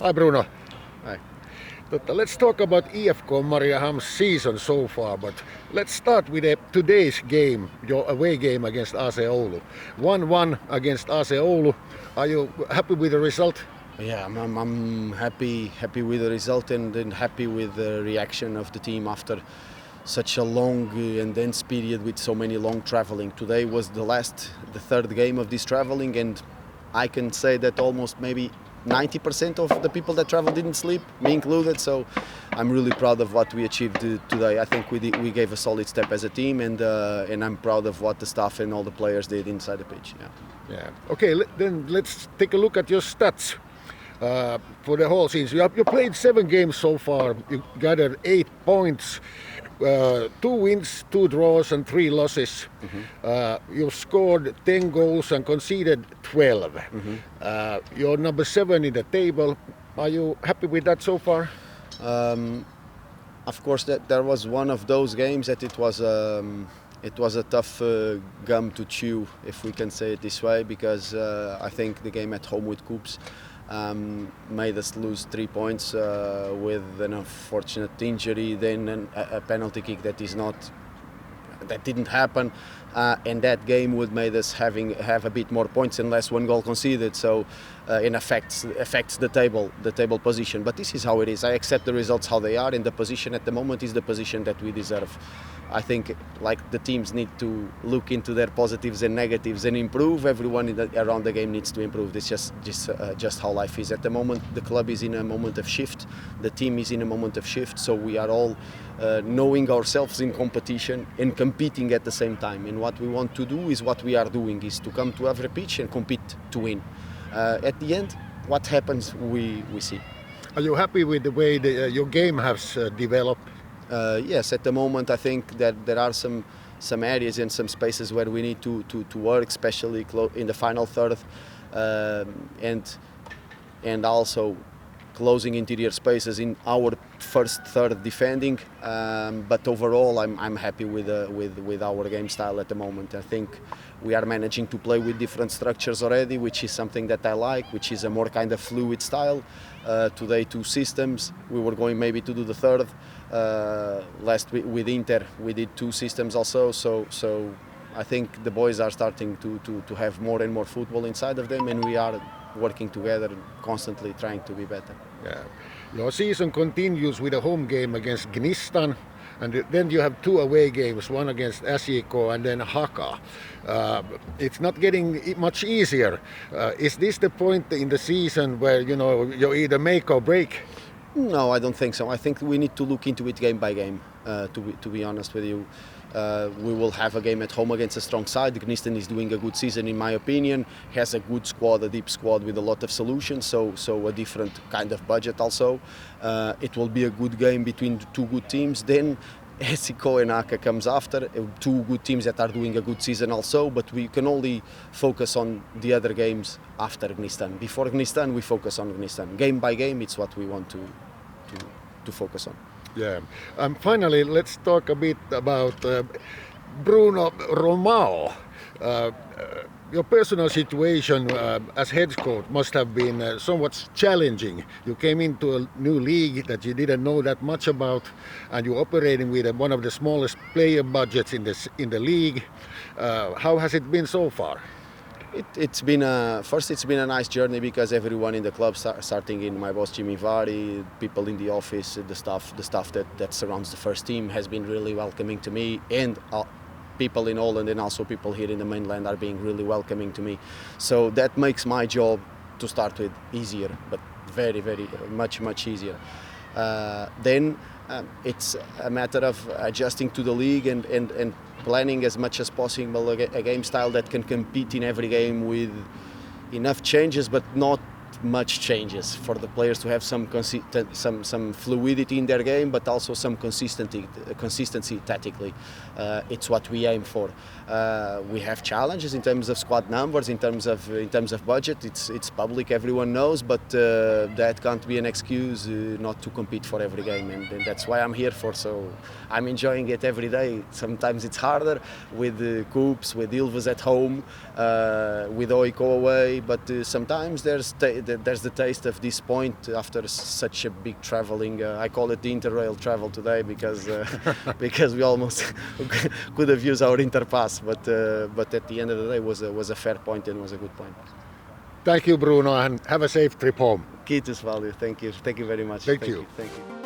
Hi Bruno. Hi. Let's talk about IFK Mariehamn's season so far, but let's start with today's game, your away game against AC Oulu. 1-1 against AC Oulu. Are you happy with the result? Yeah, I'm happy with the result and happy with the reaction of the team after such a long and dense period with so many long traveling. Today was the third game of this traveling, and I can say that almost maybe 90% of the people that traveled didn't sleep, me included. So I'm really proud of what we achieved today. I think we gave a solid step as a team, and I'm proud of what the staff and all the players did inside the pitch. Yeah. Okay, then let's take a look at your stats. For the whole season, you played 7 games so far. You gathered 8 points, 2 wins, 2 draws, and 3 losses. You scored 10 goals and conceded 12. You're number 7 in the table. Are you happy with that so far? Of course, there was one of those games that it was a tough gum to chew, if we can say it this way, because I think the game at home with Coops made us lose 3 points with an unfortunate injury, then a penalty kick that didn't happen, and that game would made us have a bit more points and less 1 goal conceded. So it affects the table position. But this is how it is. I accept the results how they are, and the position at the moment is the position that we deserve. I think the teams need to look into their positives and negatives and improve. Everyone around the game needs to improve. This is just how life is at the moment. The club is in a moment of shift. The team is in a moment of shift. So we are all knowing ourselves in competition and competing at the same time. And what we want to do is what we are doing, is to come to every pitch and compete to win. At the end, what happens, we see. Are you happy with the way your game has developed? Yes, at the moment I think that there are some areas and some spaces where we need to work, especially in the final third, and also closing interior spaces in our first third defending. But overall, I'm happy with our game style at the moment. I think we are managing to play with different structures already, which is something that I like, which is a more kind of fluid style. Today 2 systems. We were going maybe to do the third. Last week with Inter we did 2 systems also. So I think the boys are starting to have more and more football inside of them, and we are working together constantly trying to be better. Yeah. Your season continues with a home game against Gnistan, and then you have 2 away games, one against SJK and then Haka. It's not getting much easier. Is this the point in the season where you either make or break? No, I don't think so. I think we need to look into it game by game, to be honest with you. We will have a game at home against a strong side. Gnistan is doing a good season in my opinion, has a good squad, a deep squad with a lot of solutions, so a different kind of budget also. It will be a good game between 2 good teams. Then SJK and Haka comes after, 2 good teams that are doing a good season also, but we can only focus on the other games after Gnistan. Before Gnistan we focus on Gnistan. Game by game it's what we want to focus on. Yeah. Finally, let's talk a bit about Bruno Romão. Your personal situation as head coach must have been somewhat challenging. You came into a new league that you didn't know that much about, and you're operating with one of the smallest player budgets in the league. How has it been so far? It's been a nice journey, because everyone in the club, starting in my boss Jimmy Vari, people in the office, the staff that surrounds the first team, has been really welcoming to me, and people in Holland and also people here in the mainland are being really welcoming to me. So that makes my job, to start with, easier, but very, very much easier. Then it's a matter of adjusting to the league and planning as much as possible a game style that can compete in every game with enough changes but not much changes, for the players to have some fluidity in their game, but also some consistency tactically. It's what we aim for. We have challenges in terms of squad numbers, in terms of budget. It's public, everyone knows, but that can't be an excuse not to compete for every game, and that's why I'm here for. So I'm enjoying it every day. Sometimes it's harder with Coops, with Ilves at home, with OIK away, but sometimes there's there's the taste of this point after such a big traveling. I call it the Interrail travel today because because we almost could have used our Interpass, but at the end of the day was a fair point and was a good point. Thank you, Bruno, and have a safe trip home. Kiitos, Valju. Thank you very much. Thank you. Thank you.